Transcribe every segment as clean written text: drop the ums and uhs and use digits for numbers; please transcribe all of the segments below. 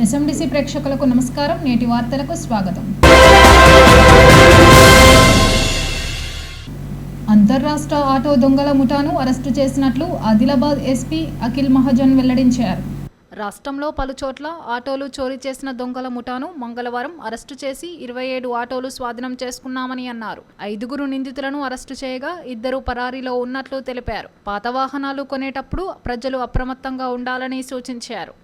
ఎస్ఎండిసి ప్రేక్షకులకు నమస్కారం. నేటి వార్తలకు స్వాగతం. అంతర్రాష్ట్ర ఆటో దొంగల ముఠాను అరెస్టు చేసినట్లు ఆదిలాబాద్ ఎస్పీ అఖిల్ మహాజన్ వెల్లడించారు. రాష్ట్రంలో పలుచోట్ల ఆటోలు చోరీ చేసిన దొంగల ముఠాను మంగళవారం అరెస్టు చేసి 27 ఆటోలు స్వాధీనం చేసుకున్నామని అన్నారు. 5 నిందితులను అరెస్టు చేయగా 2 పరారీలో ఉన్నట్లు తెలిపారు. పాత వాహనాలు కొనేటప్పుడు ప్రజలు అప్రమత్తంగా ఉండాలని సూచించారు.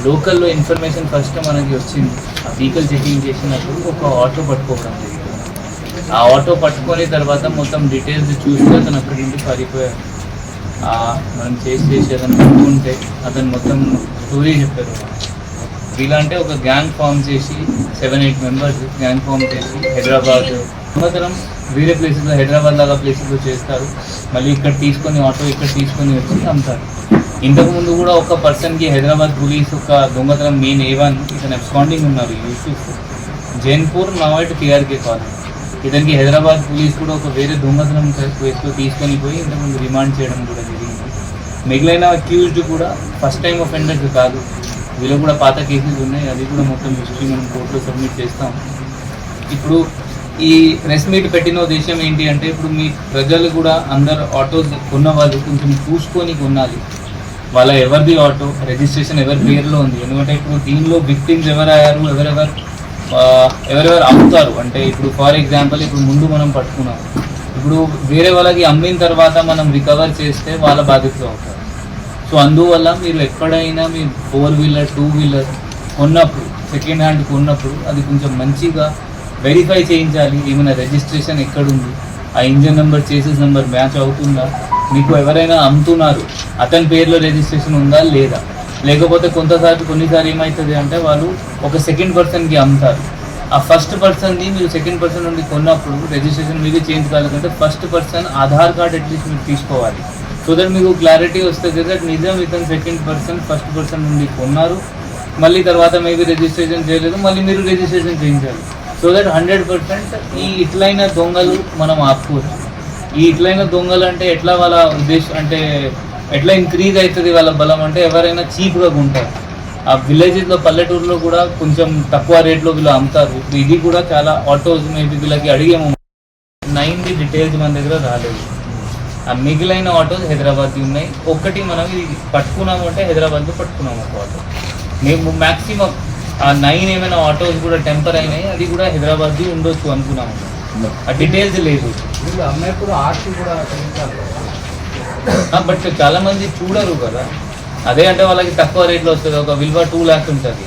లోకల్లో ఇన్ఫర్మేషన్ ఫస్ట్ మనకి వచ్చింది. ఆ వెహికల్ చెకింగ్ చేసినప్పుడు ఒక ఆటో పట్టుకోవడం జరిగింది. ఆ ఆటో పట్టుకొని తర్వాత మొత్తం డీటెయిల్స్ చూస్తే అతను అక్కడి నుండి పారిపోయారు. మనం చేసి అతను పట్టుకుంటే అతను మొత్తం స్టోరీ చెప్పారు. ఇలా అంటే ఒక గ్యాంగ్ ఫామ్ చేసి 7-8 మెంబర్స్ గ్యాంగ్ ఫామ్ చేసి హైదరాబాద్ సంవత్సరం వేరే ప్లేసెస్లో హైదరాబాద్ లాగా ప్లేసెస్లో చేస్తారు. మళ్ళీ ఇక్కడ తీసుకొని ఆటో ఇక్కడ తీసుకొని వచ్చి అమ్ముతారు. ఇంతకుముందు కూడా ఒక పర్సన్కి హైదరాబాద్ పోలీస్ ఒక దొంగతనం మెయిన్ A1 ఇతను అబ్స్కాండింగ్ ఉన్నారు. యూసుఫ్ జైన్పూర్ నవాయిట్ TRK కాలనీ. ఇతనికి హైదరాబాద్ పోలీస్ కూడా ఒక వేరే దొంగతనం కేసులో తీసుకొని పోయి ఇంతకుముందు రిమాండ్ చేయడం కూడా జరిగింది. మిగిలిన అక్యూజ్డ్ కూడా ఫస్ట్ టైం అఫెండర్స్ కాదు, వీళ్ళు కూడా పాత కేసెస్ ఉన్నాయి. అది కూడా మొత్తం హిస్టరీ మనం కోర్టులో సబ్మిట్ చేస్తాం. ఇప్పుడు ఈ ప్రెస్ మీట్ పెట్టిన ఉద్దేశం ఏంటి అంటే, ఇప్పుడు మీ ప్రజలు కూడా అందరు ఆటోస్ కొన్న వాళ్ళు కొంచెం చూసుకొని కొనాలి. వాళ్ళ ఎవరిది ఆటో రిజిస్ట్రేషన్ ఎవరి పేరులో ఉంది. ఎందుకంటే ఇప్పుడు దీనిలో విక్టిమ్స్ ఎవరయ్యారు, ఎవరెవరు అమ్ముతారు అంటే, ఇప్పుడు ఫర్ ఎగ్జాంపుల్ ఇప్పుడు ముందు మనం పట్టుకున్నాం, ఇప్పుడు వేరే వాళ్ళకి అమ్మిన తర్వాత మనం రికవర్ చేస్తే వాళ్ళ బాధ్యతలు అవుతారు. సో అందువల్ల మీరు ఎక్కడైనా మీ 4-వీలర్ 2-వీలర్ కొన్నప్పుడు సెకండ్ హ్యాండ్ కొన్నప్పుడు అది కొంచెం మంచిగా వెరిఫై చేయించాలి. ఏమైనా రిజిస్ట్రేషన్ ఎక్కడుంది, ఆ engine number chases number match అవుతుందా, మీకు ఎవరైనా అమ్ముతున్నారు అతని పేరులో రిజిస్ట్రేషన్ ఉందా లేదా, లేకపోతే కొన్నిసార్లు ఏమవుతుంది అంటే వాళ్ళు ఒక సెకండ్ పర్సన్కి అమ్ముతారు. ఆ ఫస్ట్ పర్సన్ది మీరు సెకండ్ పర్సన్ నుండి కొన్నప్పుడు రిజిస్ట్రేషన్ మీకు చేంజ్ కాలేదంటే first person Aadhaar card at least మీరు తీసుకోవాలి. సో దట్ మీకు క్లారిటీ వస్తుంది దట్ నిజం ఇతను సెకండ్ పర్సన్ ఫస్ట్ పర్సన్ నుండి కొన్నారు, మళ్ళీ తర్వాత మేబీ రిజిస్ట్రేషన్ చేయలేదు, మళ్ళీ మీరు రిజిస్ట్రేషన్ చేయించాలి. సో దట్ 100% ఈ ఇట్లైన దొంగలు మనం ఆపుకోవచ్చు. ఈ ఇట్లైన దొంగలు అంటే ఎట్లా వాళ్ళ ఉద్దేశం అంటే ఎట్లా ఇంక్రీజ్ అవుతుంది వాళ్ళ బలం అంటే, ఎవరైనా చీప్గా కొంటారు. ఆ విలేజెస్లో పల్లెటూరులో కూడా కొంచెం తక్కువ రేట్లో వీళ్ళు అమ్ముతారు. ఇప్పుడు ఇది కూడా చాలా ఆటోస్ మేబీ వీళ్ళకి అడిగాము. 9 డీటెయిల్స్ మన దగ్గర రాలేదు. ఆ మిగిలిన ఆటోస్ హైదరాబాద్కి ఉన్నాయి. ఒకటి మనం ఇది పట్టుకున్నాము అంటే హైదరాబాద్లో పట్టుకున్నాము ఒక ఆటో. మేము మ్యాక్సిమం ఆ 9 ఏమైనా ఆటోస్ కూడా టెంపర్ అయినాయి, అది కూడా హైదరాబాద్ది ఉండొచ్చు అనుకున్నాము. ఆ డీటెయిల్స్ లేదు. బట్ చాలా మంది చూడరు కదా, అదే అంటే వాళ్ళకి తక్కువ రేట్లో వస్తుంది. ఒక విలువ 2 lakhs ఉంటుంది.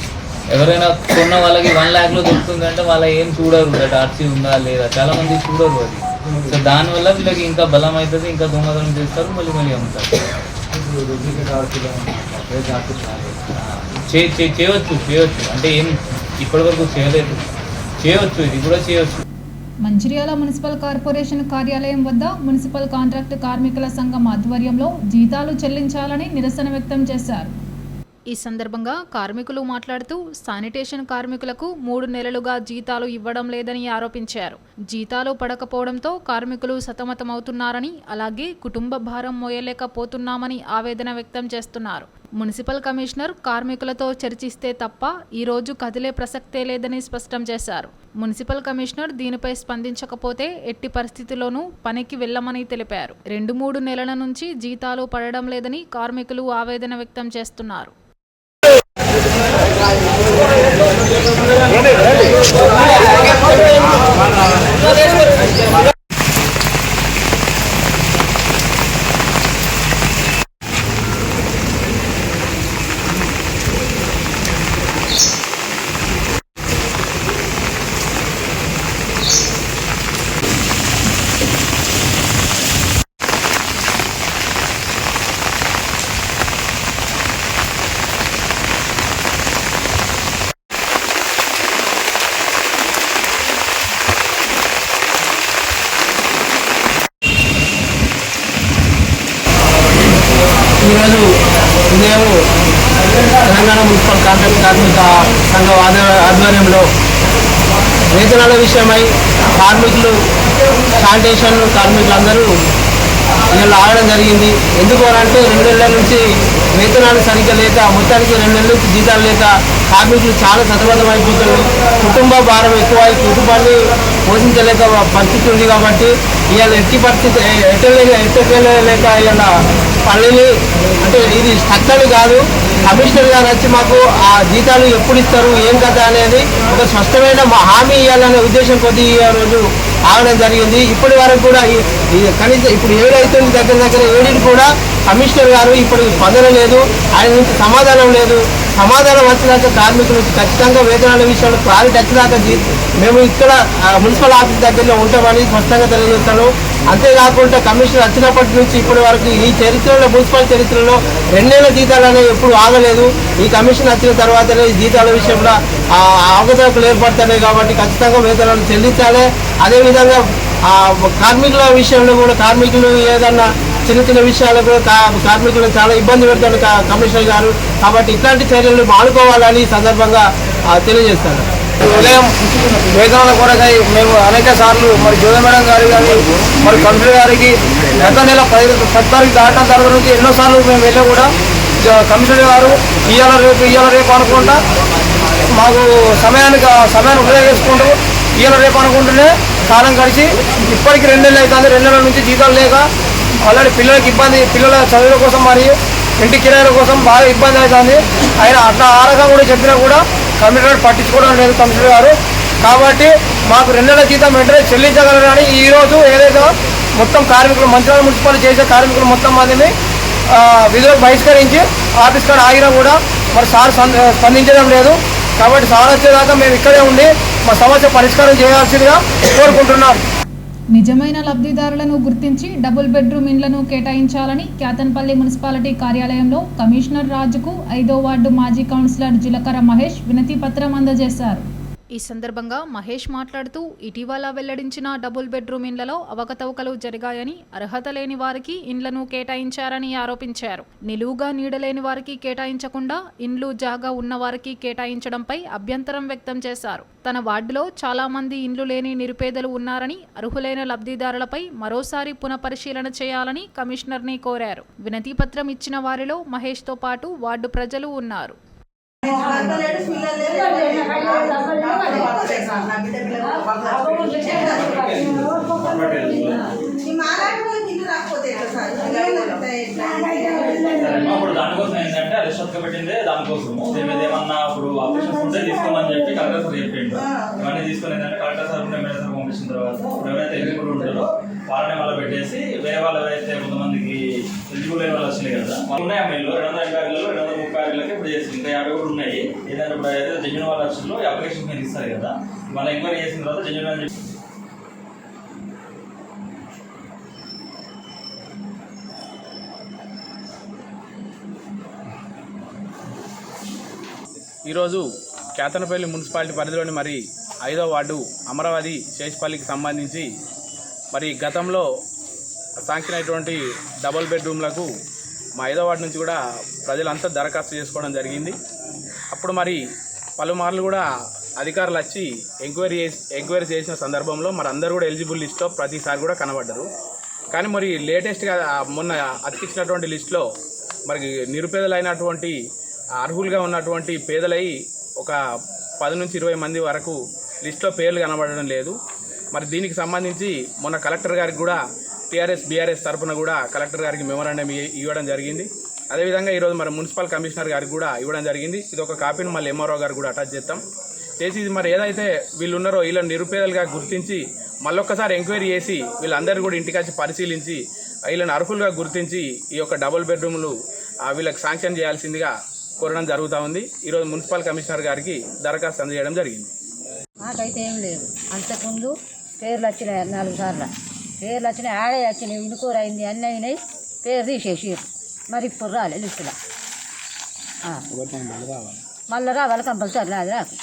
ఎవరైనా కొన్న వాళ్ళకి 1 lakhలో దొరుకుతుంది అంటే వాళ్ళ ఏం చూడరు దట్ ఆర్సీ ఉందా లేదా, చాలా మంది చూడరు అది. సో దానివల్ల వీళ్ళకి ఇంకా బలం అవుతుంది, ఇంకా దొంగతనం చేస్తారు, మళ్ళీ అమ్ముతారు. చేయవచ్చు అంటే ఏం ఇప్పటివరకు చేయలేదు, చేయవచ్చు, ఇది కూడా చేయవచ్చు. మంచిర్యాల మున్సిపల్ కార్పొరేషన్ కార్యాలయం వద్ద మున్సిపల్ కాంట్రాక్ట్ కార్మికుల సంఘం ఆధ్వర్యంలో జీతాలు చెల్లించాలని నిరసన వ్యక్తం చేశారు. ఈ సందర్భంగా కార్మికులు మాట్లాడుతూ శానిటేషన్ కార్మికులకు 3 నెలలుగా జీతాలు ఇవ్వడం లేదని ఆరోపించారు. జీతాలు పడకపోవడంతో కార్మికులు సతమతమవుతున్నారని, అలాగే కుటుంబ భారం మోయలేకపోతున్నామని ఆవేదన వ్యక్తం చేస్తున్నారు. మున్సిపల్ కమిషనర్ కార్మికులతో చర్చిస్తే తప్ప ఈరోజు కదిలే ప్రసక్తే లేదని స్పష్టం చేశారు. మున్సిపల్ కమిషనర్ దీనిపై స్పందించకపోతే ఎట్టి పరిస్థితుల్లోనూ పనికి వెళ్లమని తెలిపారు. 2-3 నెలల నుంచి జీతాలు పడడం లేదని కార్మికులు ఆవేదన వ్యక్తం చేస్తున్నారు. మున్సిపల్ కాంట్రాక్ట్ కార్మిక సంఘం ఆధ్వర్యంలో వేతనాల విషయమై కార్మికులు, శానిటేషన్ కార్మికులందరూ ఇలా ఆగడం జరిగింది. ఎందుకు అంటే 2 నెలల నుంచి వేతనాలు సరిగ్గా లేక, మొత్తానికి 2 నెలల నుంచి జీతాలు లేక కార్మికులు చాలా సతమతం అయిపోతున్నారు. కుటుంబ భారం ఎక్కువ, కుటుంబాన్ని పోషించలేక పరిస్థితి ఉంది. కాబట్టి ఇవాళ ఎట్టి పరిస్థితి ఎట్టలేక ఇవాళ పల్లెని అంటే ఇది స్ట్రక్చర్ కాదు, కమిషనర్ గారు వచ్చి మాకు ఆ జీతాలు ఎప్పుడు ఇస్తారు, ఏం కదా అనేది ఒక స్పష్టమైన హామీ ఇవ్వాలనే ఉద్దేశం కొద్ది ఈ రోజు ఆగడం జరిగింది. ఇప్పటి వరకు కూడా కనీసం ఇప్పుడు 7 అవుతుంది, దగ్గర 7 కూడా కమిషనర్ గారు ఇప్పుడు స్పందన లేదు, ఆయన నుంచి సమాధానం లేదు. సమాధానం వచ్చినాక కార్మికుల నుంచి ఖచ్చితంగా వేతనాల విషయంలో క్లారిటీ వచ్చినాక మేము ఇక్కడ మున్సిపల్ ఆఫీస్ దగ్గరలో ఉంటామని స్పష్టంగా తెలియజేస్తాను. అంతేకాకుండా కమిషనర్ వచ్చినప్పటి నుంచి ఇప్పటి వరకు ఈ చరిత్రలో, మున్సిపల్ చరిత్రలో 2 నెలల జీతాలు అనేవి ఎప్పుడు ఆగలేదు. ఈ కమిషన్ వచ్చిన తర్వాతనే ఈ జీతాల విషయంలో అవకతవకలు ఏర్పడుతున్నాయి. కాబట్టి ఖచ్చితంగా వేతనాలు చెల్లించాలి. అదేవిధంగా కార్మికుల విషయంలో కూడా కార్మికులు ఏదన్నా చిన్న విషయాలు కూడా కార్మికులను చాలా ఇబ్బంది పెడతాడు కమిషనర్ గారు. కాబట్టి ఇట్లాంటి చర్యలు మానుకోవాలని ఈ సందర్భంగా తెలియజేస్తాను. ఉదయం వేతనాల కొరకై మేము అనేక సార్లు మరి జ్యోతి మేడం గారు కానీ మరి కమిషనర్ గారికి గత నెల 10 తారీఖు దాటం తర్వాత నుంచి ఎన్నోసార్లు మేము వెళ్ళి కూడా కమిషనర్ గారు ఇవాళ రేపు అనుకుంటా మాకు సమయాన్ని ఉపయోగించుకుంటూ ఇవాళ రేపు అనుకుంటూనే కాలం గడిచి ఇప్పటికి 2 నెలలు అవుతుంది. 2 నెలల నుంచి జీతాలు లేక ఆల్రెడీ పిల్లలకి ఇబ్బంది, పిల్లల చదువుల కోసం మరియు ఇంటి కిరాయిల కోసం బాగా ఇబ్బంది అవుతుంది. ఆయన అట్లా ఆ రకంగా కూడా చెప్పినా కూడా కమిషనర్ పట్టించుకోవడం లేదు కమిషనర్ గారు. కాబట్టి మాకు 2 నెలల జీతం వెంటనే చెల్లించగలరని ఈరోజు ఏదైతే మొత్తం కార్మికులు, మంచిర్యాల మున్సిపాలిటీ చేసే కార్మికులు మొత్తం మందిని విధులకు బహిష్కరించి ఆఫీస్ కాడ ఆగినా కూడా మరి సార్ స్పందించడం లేదు. కాబట్టి సార్ వచ్చేదాకా మేము ఇక్కడే ఉండి మా సమస్య పరిష్కారం చేయాల్సిందిగా కోరుకుంటున్నాం. నిజమైన లబ్ధిదారులను గుర్తించి డబుల్ బెడ్రూమ్ ఇండ్లను కేటాయించాలని కేతన్పల్లి మున్సిపాలిటీ కార్యాలయంలో కమిషనర్ రాజుకు 5వ వార్డు మాజీ కౌన్సిలర్ జిలకర మహేష్ వినతి పత్రం అందజేశారు. ఈ సందర్భంగా మహేష్ మాట్లాడుతూ ఇటీవల వెల్లడించిన డబుల్ బెడ్రూమ్ ఇండ్లలో అవకతవకలు జరిగాయని, అర్హత లేని వారికి ఇండ్లను కేటాయించారని ఆరోపించారు. నిలువుగా నీడలేని వారికి కేటాయించకుండా ఇండ్లు జాగా ఉన్న వారికి కేటాయించడంపై అభ్యంతరం వ్యక్తం చేశారు. తన వార్డులో చాలా మంది ఇండ్లు లేని నిరుపేదలు ఉన్నారని, అర్హులైన లబ్ధిదారులపై మరోసారి పునఃపరిశీలన చేయాలని కమిషనర్ని కోరారు. వినతి పత్రం ఇచ్చిన వారిలో మహేష్తో పాటు వార్డు ప్రజలు ఉన్నారు. ఇప్పుడు దానికోసం ఏంటంటే అది పెట్టిందే దానికోసము. దీని మీద ఏమన్నా ఇప్పుడు ఆపరేషన్స్ ఉంటే తీసుకోమని చెప్పి కలెక్టర్ సార్ చెప్పిండు. ఇవన్నీ తీసుకుని ఏంటంటే కలెక్టర్ సార్ ఎమ్మెల్యే సార్ పంపించిన తర్వాత ఇప్పుడు ఎవరైతే ఎలిజిబుల్ ఉంటారో వాళ్ళని మళ్ళీ పెట్టేసి వేరే వాళ్ళు ఎవరైతే కొంతమందికి ఎలిజిబుల్ అయిన వాళ్ళు వచ్చినాయి కదా ఉన్నాయి అమ్మాయిలు 280 ఇళ్ళు 236 ఇళ్ళకి ఇప్పుడు చేసి ఇంకా 50 కూడా ఉన్నాయి. ఏదంటే ఇప్పుడు ఏదైతే జెన్యున్ వాళ్ళ వచ్చిందో అప్లికేషన్ మీద ఇస్తారు కదా, మళ్ళీ ఎంక్వైరీ చేసిన తర్వాత జెన్యున్ అని చెప్పి ఈరోజు కేతనపల్లి మున్సిపాలిటీ పరిధిలోని మరి 5వ వార్డు అమరావతి శేషపల్లికి సంబంధించి మరి గతంలో శాంక్షన్ అయినటువంటి డబుల్ బెడ్రూమ్లకు మా 5వ వార్డు నుంచి కూడా ప్రజలంతా దరఖాస్తు చేసుకోవడం జరిగింది. అప్పుడు మరి పలుమార్లు కూడా అధికారులు వచ్చి ఎంక్వైరీ చేసిన సందర్భంలో మరి అందరూ కూడా ఎలిజిబుల్ లిస్ట్లో ప్రతిసారి కూడా కనబడ్డారు. కానీ మరి లేటెస్ట్గా మొన్న అతికిచ్చినటువంటి లిస్టులో మరి నిరుపేదలైనటువంటి అర్హులుగా ఉన్నటువంటి పేదలై ఒక 10 నుంచి 20 మంది వరకు లిస్టులో పేర్లు కనబడడం లేదు. మరి దీనికి సంబంధించి మొన్న కలెక్టర్ గారికి కూడా టీఆర్ఎస్ బీఆర్ఎస్ తరఫున కూడా కలెక్టర్ గారికి మెమోరాండం ఇవ్వడం జరిగింది. అదేవిధంగా ఈరోజు మరి మున్సిపల్ కమిషనర్ గారికి కూడా ఇవ్వడం జరిగింది. ఇది ఒక కాపీని మళ్ళీ ఎంఆర్ఓ గారు కూడా అటాచ్ చేస్తాం చేసి మరి ఏదైతే వీళ్ళు ఉన్నారో వీళ్ళని నిరుపేదలుగా గుర్తించి మళ్ళొక్కసారి ఎంక్వైరీ చేసి వీళ్ళందరూ కూడా ఇంటికి వచ్చి పరిశీలించి వీళ్ళని అర్హులుగా గుర్తించి ఈ యొక్క డబుల్ బెడ్రూమ్లు వీళ్ళకి శాంక్షన్ చేయాల్సిందిగా కోరడం జరుగుతూ ఉంది. ఈరోజు మున్సిపల్ కమిషనర్ గారికి దరఖాస్తు అందజేయడం జరిగింది. నాకైతే ఏం లేదు. అంతకుముందు పేర్లు వచ్చినాయి 4 సార్లు పేర్లు వచ్చినాయి, ఆడే వచ్చినాయి, ఇనుకోరు అయింది, అన్నీ అయినాయి, పేరు తీసేసారు. మరి ఇప్పుడు రాలే లిస్టులో. మళ్ళీ రావాలి కంపల్సరీ, అది నాకు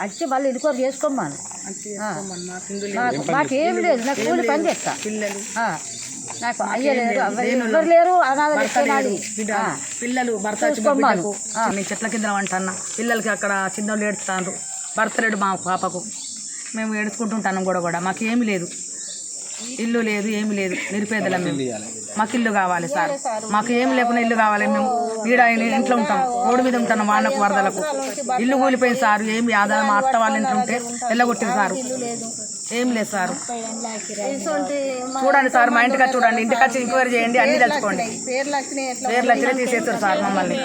వచ్చి మళ్ళీ ఇనుకోరు చేసుకోమని. మాకేం లేదు, నాకు కూలి పని చేస్తా. నాకు అయ్యలేరు ఎవరు లేరు అనాథ పిల్లలు భర్త బిడ్డకు నేను చెట్ల కింద అంటున్నా పిల్లలకి అక్కడ చిన్నోళ్ళు ఏడుస్తాను భర్త లేడు మా పాపకు మేము ఏడుచుకుంటుంటాను కూడా మాకు ఏమి లేదు ఇల్లు లేదు ఏమి లేదు నిరుపేదలం మేము మాకు ఇల్లు కావాలి సార్ మాకు ఏమి లేకుండా ఇల్లు కావాలి మేము ఈడ ఇంట్లో ఉంటాం రోడ్డు మీద ఉంటాను వానకు వరదలకు ఇల్లు కూలిపోయింది సార్ ఏమి ఆదాయం మా అత్త వాళ్ళ ఇంట్లో ఉంటే వెళ్ళగొట్టింది సార్ ఏం లేదు సార్ చూడండి సార్ మా ఇంటికి చూడండి ఇంటికి వచ్చి ఎంక్వైరీ చేయండి అన్ని తెలుసుకోండి పేర్లు వచ్చినాయి తీసేస్తారు సార్ మమ్మల్ని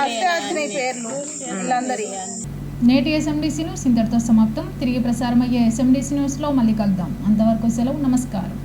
నేటి ఎస్ఎండిసి న్యూస్ ఇంతటితో సమాప్తం. తిరిగి ప్రసారమయ్యే ఎస్ఎండిసి న్యూస్లో మళ్ళీ కలుద్దాం. అంతవరకు సెలవు. నమస్కారం.